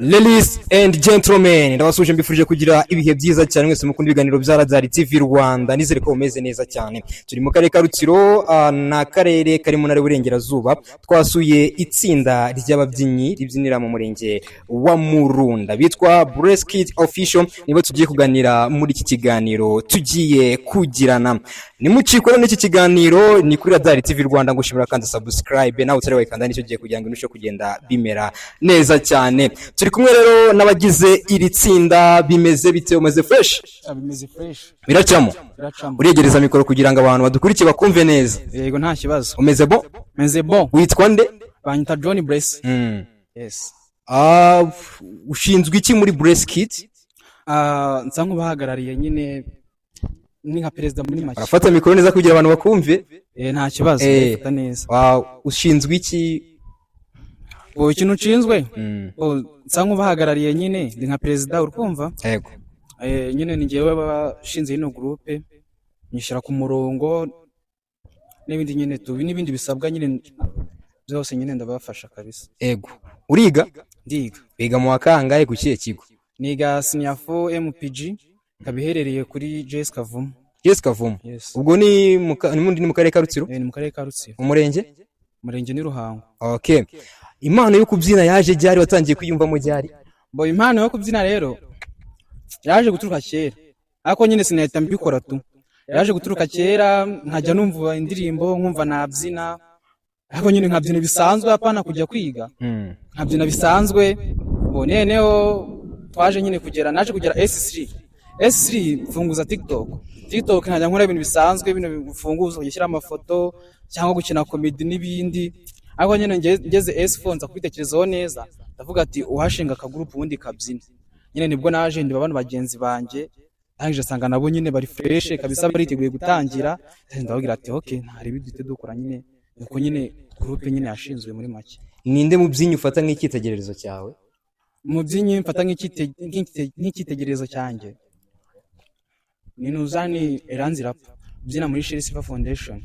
Ladies and gentlemen, ndabasuje mbifurije kugira ibihe byiza cyane mwese mukunda ibiganiro bya Radar TV Rwanda. Nizere ko umeze neza cyane. Turi mu karere ka Rutsiro na karere kari mu ntara y'Uburengerazuba. Twasuye itsinda ry'ababyinnyi ribyinira mu murenge wa Murunda bitwa Bless Kid Official. Nibo tugiye kuganira muri iki kiganiro tugiye kugirana. Nimucikora n'iki kiganiro ni kuri Radar TV Rwanda, ngushimira kandi subscribe nawe utari wayikanda nicyo giye kugira ngo irusheho kugenda bimera neza cyane. Turi kumwe rero n'abagize iri tsinda. Bimeze bite? Umeze fresh? Bimeze fresh. Biracamo. Uregereza mikoro kugira ngo abantu badukurikiye bakumve neza. Yego nta kibazo. Umeze bon? Meze bon. Witwa nde? Banyita John Bless. Yes. Ushinzwe iki muri Bless Kid? Nsa nk'ubahagarariye nyine ni nka president muri make. Arafata mikoro neza kugira abantu bakumve. Nta kibazo. Fata neza. Ushinzwe iki? Ikintu nshinzwe nsa nk'ubahagarariye nyine ni nka president urumva. Yego. Nyine ni ngewe bashinze ino groupe nyishira ku murongo n'ibindi nyine n'ibindi bisabwa nyine byose nyine ndabafasha kabisa. Yego. Uriga? Ndiga. Biga mu wakangaye ku kiye kigo? Niga senior 4 MPG kabiherereye kuri JS Kavumu. JS Kavumu. Yes. Ubwo ni mu karere ka Rutsiro? Ni mu karere ka Rutsiro. Umurenge? Umurenge ni Ruhango. Okay. Impano yo kubyina yaje ryari, watangiye kwiyumva mu ryari? Impano yo kubyina rero yaje guturuka kera, ariko nyine sinahita mbikora tu. Yaje guturuka kera nkajya numva indirimbo nkumva nabyina, ariko nyine nkabyina bisanzwe apana kujya kwiga. Nkabyina bisanzwe. Noneho twaje nyine naje kugera S3 mfunguza TikTok nkajya nkora ibintu bisanzwe, bino bifunguza gushyira amafoto cyangwa gukina comedy n'ibindi. Ariko nyine ngeze S4 nza kubitekerezaho neza, ndavuga ati uhashinga ka group ubundi kabyina. Nyine nibwo naje ndiba abantu bagenzi banje, ndangije sanga nabo nyine bari fresh kabisa, bariteguye gutangira. Ndavugira ati okay, ntari bidute dukora nyine uko nyine group nyine yashinzwe muri make. Ninde mubyinnyi ufata nk'ikitegererezo cyawe? Mubyinnyi mfata nk'ikitegererezo cyanjye ni Nuzani Eranzi Rap, byina muri Silver Foundation.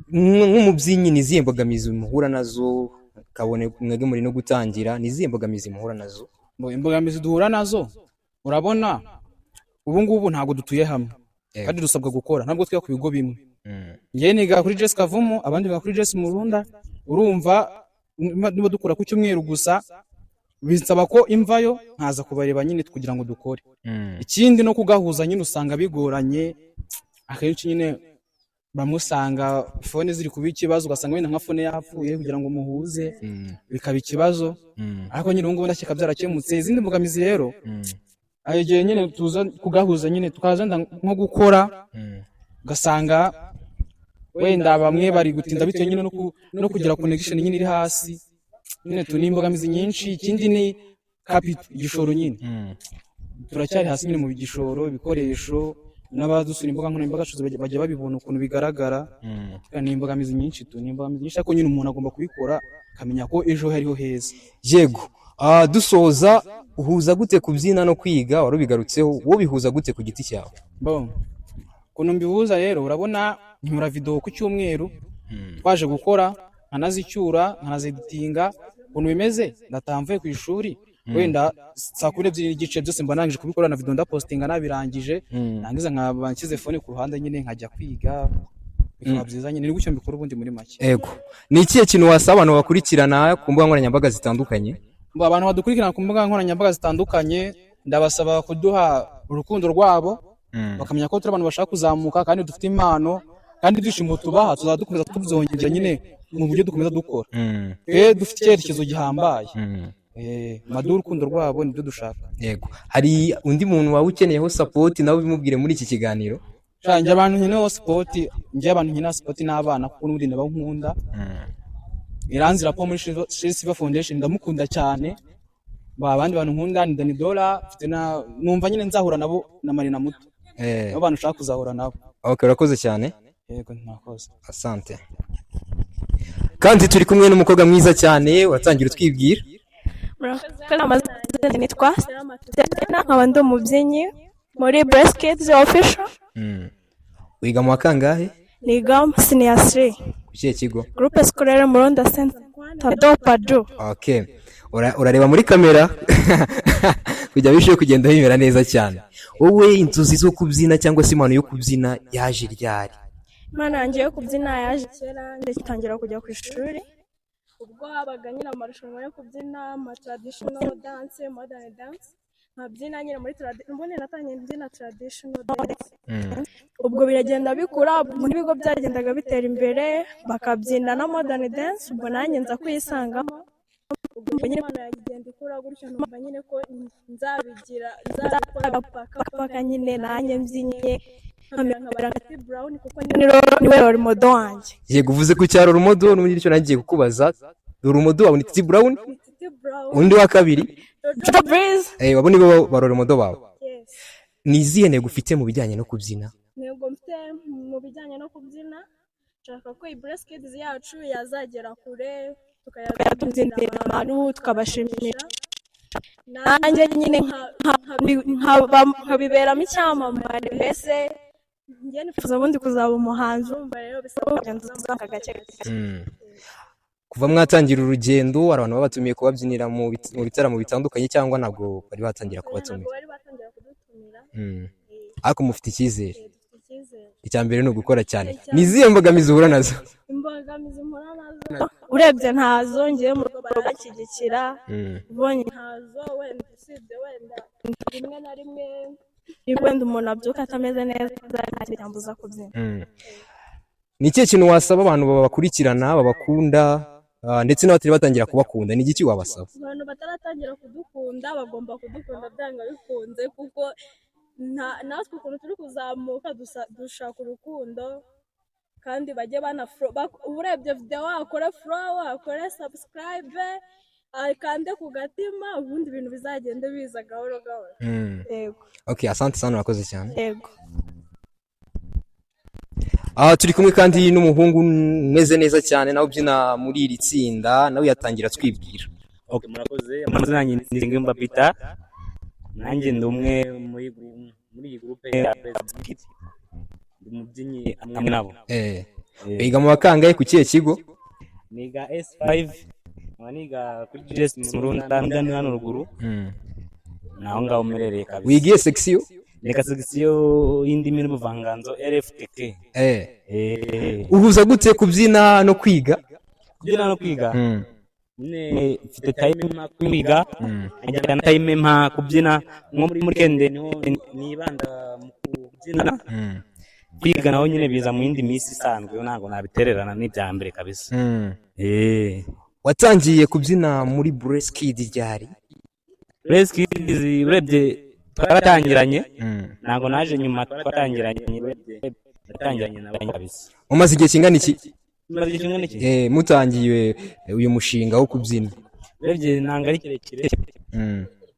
Nk'umubyinnyi ni zihe mbogamizi muhura nazo kabone mwege muri no gutangira? Ni zihe mbogamizi muhura nazo? Imbogamizi duhura nazo urabona ubu ngubu ntago dutuye hamwe, kandi dusabwa gukora ntabwo twiga ku bigo bimwe. Ngiye niga kuri JS Kavumu, abandi biga kuri JS Murunda. Urumva niba dukora ku cyumweru gusa, bisaba ko imvayo nkaza kubareba nyine kugira ngo dukore. Ikindi no kugahuza nyine usanga bigoranye, akenshi nyine bamusanga phone ziri kuba ikibazo, ugasanga wenda nka phone yapfuye kugira ngo muhuze bikaba ikibazo. Ariko nyine ngo ndashyika byarakemutse. Izindi mbogamizi rero ayeje nyine tuza kugahuza nyine tukaza nko gukora, ugasanga wenda bamwe bari gutinda bitewe nyine no kugira connection nyine iri hasi. Nyine tuni imbogamizi nyinshi. Ikindi ni capital, igishoro nyine turacyari hasi nyine mu gishoro, ibikoresho n'abadusura imboga nkoranyambaga bajya babibona ukuntu bigaragara. Ni imbogamizi nyinshi ni imbogamizi nyinshi, ariko nyine umuntu agomba kubikora akamenya ko ejo hariho heza. Yego. Dusoza, uhuza gute kubyina no kwiga? Wari ubigarutseho, wo bihuza gute ku giti cyawe? Kuno mbihuza rero urabona nkura video ku cyumweru, twaje gukora nkanazicyura nkanaziditinga. Ukuntu bimeze ndatamvuye ku ishuri, wenda saa 2:00 igice byose mba nangije kubikora na video ndapostinga nabirangije, nangiza nkaba nshyize phone ku ruhande nyine nkajya kwiga. Bikaba byiza nyine, ni gutyo mbikora ubundi muri make. Yego. Ni ikihe kintu wasaba abantu bakurikirana ku mbuga nkoranyambaga zitandukanye? Abantu badukurikirana ku mbuga nkoranyambaga zitandukanye ndabasaba kuduha urukundo rwabo, bakamenya ko turi abantu bashaka kuzamuka kandi dufite impano, kandi dushimo tubaha tuzadukomeza tubyongera nyine mu buryo dukomeza dukora. Dufite icyerekezo gihambaye. Madu urukundo rwabo nibyo dushaka. Yego. Hari undi muntu wawe ukeneyeho support nawe bimubwire muri iki kiganiro? Njye abantu nkeneyeho support, n'abana kuko n'ubundi ndabankunda. Eranzi Rap muri Silver Foundation ndamukunda cyane. Abandi bantu nkunda ni Dani Dola, numva nyine nzahura nabo na Marina Muto. Abantu ushaka kuzahura nabo. Okay, urakoze cyane. Yego ntakoze. Asante. Kandi turi kumwe n'umukobwa mwiza cyane, watangira utwibwira. Nitwa nkaba ndi umubyinnyi muri Bless Kid Official. Wiga mu wakangahe? Niga senior 3. Kukiye kigo? Groupe scolaire Murunda Centre. Tado Padu. Okay. urareba muri kamera kujya bishoye kugenda bimera neza cyane. Wowe inzozi zo kubyina cyangwa se impano yo kubyina yaje ryari? Imana yanjye yo kubyina yaje kera ngitangira kujya ku ishuri, ubwo habaga nyine amarushanwa yo kubyina ama traditional dance, modern dance, nkabyina nyine muri ubundi natangiye mbyina traditional dance. Ubwo biragenda bikura, muri bigo byagendaga bitera imbere bakabyina na modern dance, ubwo nanjye nza kuyisangamo. Ubwo nyine Imana yagenda ikura gutyo, numva nyine ko nzabikora paka nyine nanjye mbyinye nkamera nka T Brown, kuko niwe role model wanjye. Yego, uvuze ku cyaro role model, n'ubundi icyo nagiye kukubaza, role model wawe ni T Brown? Undi wa kabiri Jojo Breeze. Wabo nibo ba role model bawe? Yes. Ni izihe ntego ufite mu bijyanye no kubyina? Ntego mfite mu bijyanye no kubyina, nshaka ko Breast Kids yacu yazagera kure, tukayabyinira abantu tukabashimira, nanjye nyine nkabiberamo icyamamare. Mbese njye nifuza ubundi kuzaba umuhanzi, umva rero bisaba kugenda uzamuka agace gake. Kuva mwatangira urugendo, abantu babatumiye kubabyinira mu bitaramo bitandukanye cyangwa ntabwo bari batangira kubatumira? Ntabwo bari batangira kudutumira. Ariko mufite icyizere? Icya mbere ni ugukora cyane. Ni izihe mbogamizi uhura nazo? Imbogamizi mpura nazo urebye ntazo, ngiye mu rugo baranshyigikira, ubonye ntazo, wenda usibye wenda rimwe na rimwe wenda umuntu abyuka atameze neza ntacyo cyambuza kubyina. Ni ikihe kintu wasaba abantu babakurikirana babakunda ndetse n'abatari batangira kubakunda? Ni igiki wabasaba? Abantu bataratangira kudukunda bagomba kudukunda byanga bikunze, kuko natwe ukuntu turi kuzamuka dushaka urukundo, kandi bajye urebye video wakore follow, wakore subscribe, kande ku gatima, ubundi ibintu bizagenda biza gahoro gahoro. Yego. Okay, asante sana, urakoze cyane. Yego. Turi kumwe kandi n'umuhungu meze neza cyane nawe ubyina muri iri tsinda, nawe yatangira twibwira. Okay, murakoze. Amazina yanjye ni Ngimba Peter, nanjye ndi umwe muri iyi groupe ya Breast Kids, ndi mubyinnyi hamwe nabo. Wiga mu bakangahe ku kihe kigo? Niga S5, niga kuri GS Murunda ndani hano ruguru. Naho ngaho merereye kabisa. Wigiye section? Nika section y'indimi n'ubuvanganzo RFTK. Uhuza gute kubyina no kwiga? Kubyina no kwiga? Nne mfite time mpa kwiga, njya na time mpa kubyina, nko muri kende niho nibanda mu kubyina. Kwiga naho nyine biza mu yindi minsi isanzwe, ntabwo nabitererana n'ibya mbere kabisa. Watangiye kubyina muri Breast Kids ryari? Breast Kids urebye twaratangiranye, ntabwo naje nyuma, twatangiranye natangiranye nabo kabisa. Umaze igihe kingana iki? Umaze igihe kingana iki? Mutangiye uyu mushinga wo kubyina? Urebye ntabwo ari kirekire,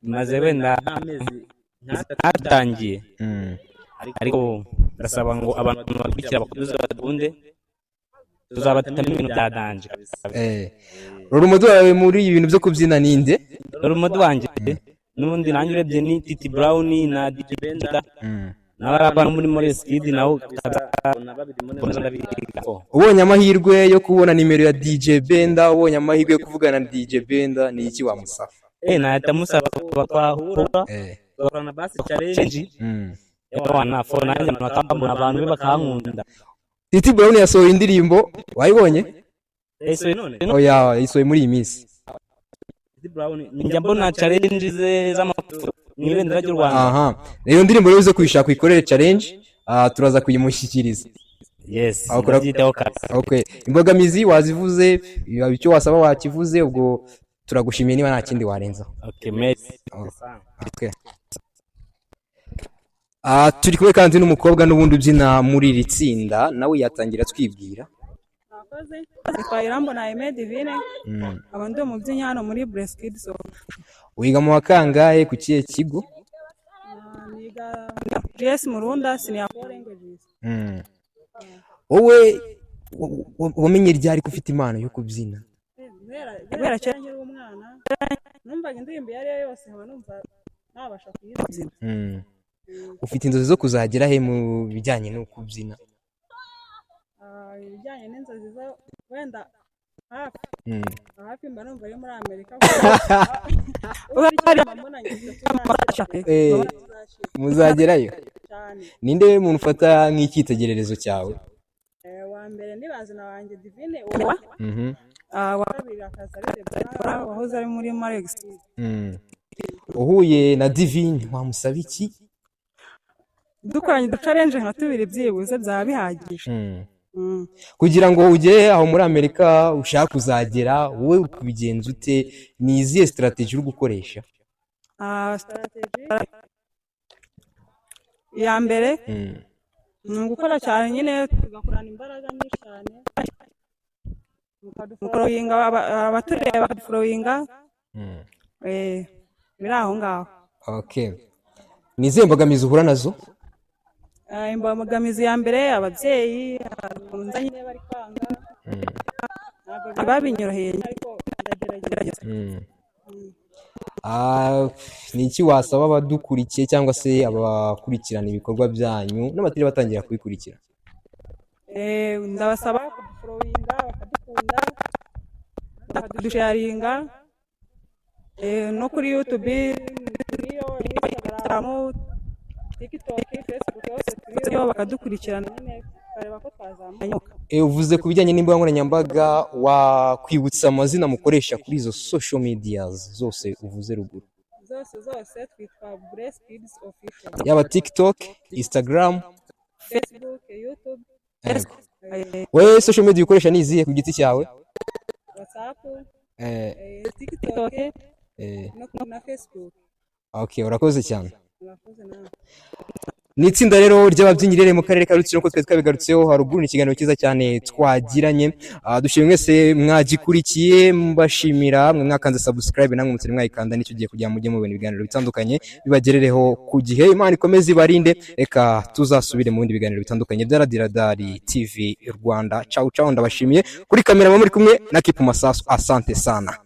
maze wenda amezi ntatangiye, ariko ndasaba ngo abantu bakurikira bakomeze badukunde, tuzabatamira ibintu bya danje kabisa. Role model wawe muri ibintu byo kubyina ninde? Role model wanjye n'ubundi nanjye urebye ni T Brown na DJ Benda, n'abari muri Breast Kids naho ubonye amahirwe yo kubona nimero ya DJ Benda, ubonye amahirwe yo kuvugana na DJ Benda, ni iki wamusaba? Nahita musaba twahura tugakora basi challenge, yawana for nanjye nakambona abantu bakankunda. T Brown yasohoye indirimbo, wayibonye? Yasohoye none? Oya, yasohoye muri iyi minsi. T Brown njya mbona challenge z'amafoto n'ibendera ry'u Rwanda. Iyo ndirimbo rero uze kuyishaka uyikorere challenge, turaza kuyimushyikiriza. Yes, okay. Imbogamizi wazivuze, icyo wasaba wakivuze, ubwo turagushimiye niba nta kindi warenza. Okay, merci. Okay. Turi kumwe kandi n'umukobwa n'ubundi ubyina muri iri tsinda, nawe yatangira twibwira. Twayirambo na Aime Divine, abandi umubyinnyi hano muri Breast Kids. Wiga mu bakangahe ku kihe kigo? Niga GS Murunda Senior Languages. Wowe wamenye ryari ko ufite impano yo kubyina? Kubera cyane nkiri umwana, numvaga indirimbo yari yose nkaba numva nabasha kuyibyina. Ufite inzozi zo kuzagera he mu bijyanye no kubyina? Ibijyanye n'inzozi zo wenda hafi Mm. hafi mba numva ari muri Amerika hari mbona ngiye Eh, muzagerayo cyane. ninde muntu ufata nk'icyitegererezo cyawe? Wa mbere ni bazina wanjye Divine uwa Mhm. wa kabiri akaza ari Deborah wahoze ari muri Marex. Uhuye na Divine wamusaba iki? Dukoranye challenge nka tubiri byibuze byaba bihagije. Kugira ngo ugere aho muri Amerika ushaka kuzagera, wowe kubigenza ute? Ni izihe strategy uri gukoresha? Strategy ya mbere ni ugukora cyane nyine tugakorana imbaraga nyinshi cyane mukadufollowinga abatureba bakadufollowinga biri aho ngaho. Okay. Ni izihe mbogamizi uhura nazo? Imbogamizi ya mbere ababyeyi bakunze nyine bari kwanga ntabwo babinyoroheye ariko ndagerageza. Ni iki wasaba abadukurikiye cyangwa se abakurikirana ibikorwa byanyu n'abatari batangira kubikurikira? Ndabasaba kudufollowinga bakadukunda bakadusharinga no kuri YouTube, Instagram, TikTok, Facebook yose turiyo bakadukurikirana nyine bareba ko twazamuka. Uvuze ku bijyanye n'imbuga nkoranyambaga, wakwibutsa amazina mukoresha kuri izo social medias zose uvuze ruguru? Zose twitwa Bless Kids Official. Yaba TikTok, Instagram, Facebook, YouTube. Wewe social media ukoresha ni izihe ku giti cyawe? WhatsApp, TikTok, na Facebook. Okay, urakoze cyane. Urakoze nawe. Ni itsinda rero ry'ababyinnyi rero mu karere ka Rutsiro ko twe twabigarutseho haruguru. Ni ikiganiro cyiza cyane twagiranye. Dushimye mwese mwagikurikiye, mbashimira mwe mwakanze subscribe namwe mutari mwayikanda, nicyo giye kujya mujye mubona ibiganiro bitandukanye bibagerereho ku gihe. Imana ikomeze ibarinde, reka tuzasubire mu bindi biganiro bitandukanye bya Radiradari TV Rwanda. Ciao ciao, ndabashimiye. Kuri kamera muri kumwe na Kipu Masasu. Asante sana.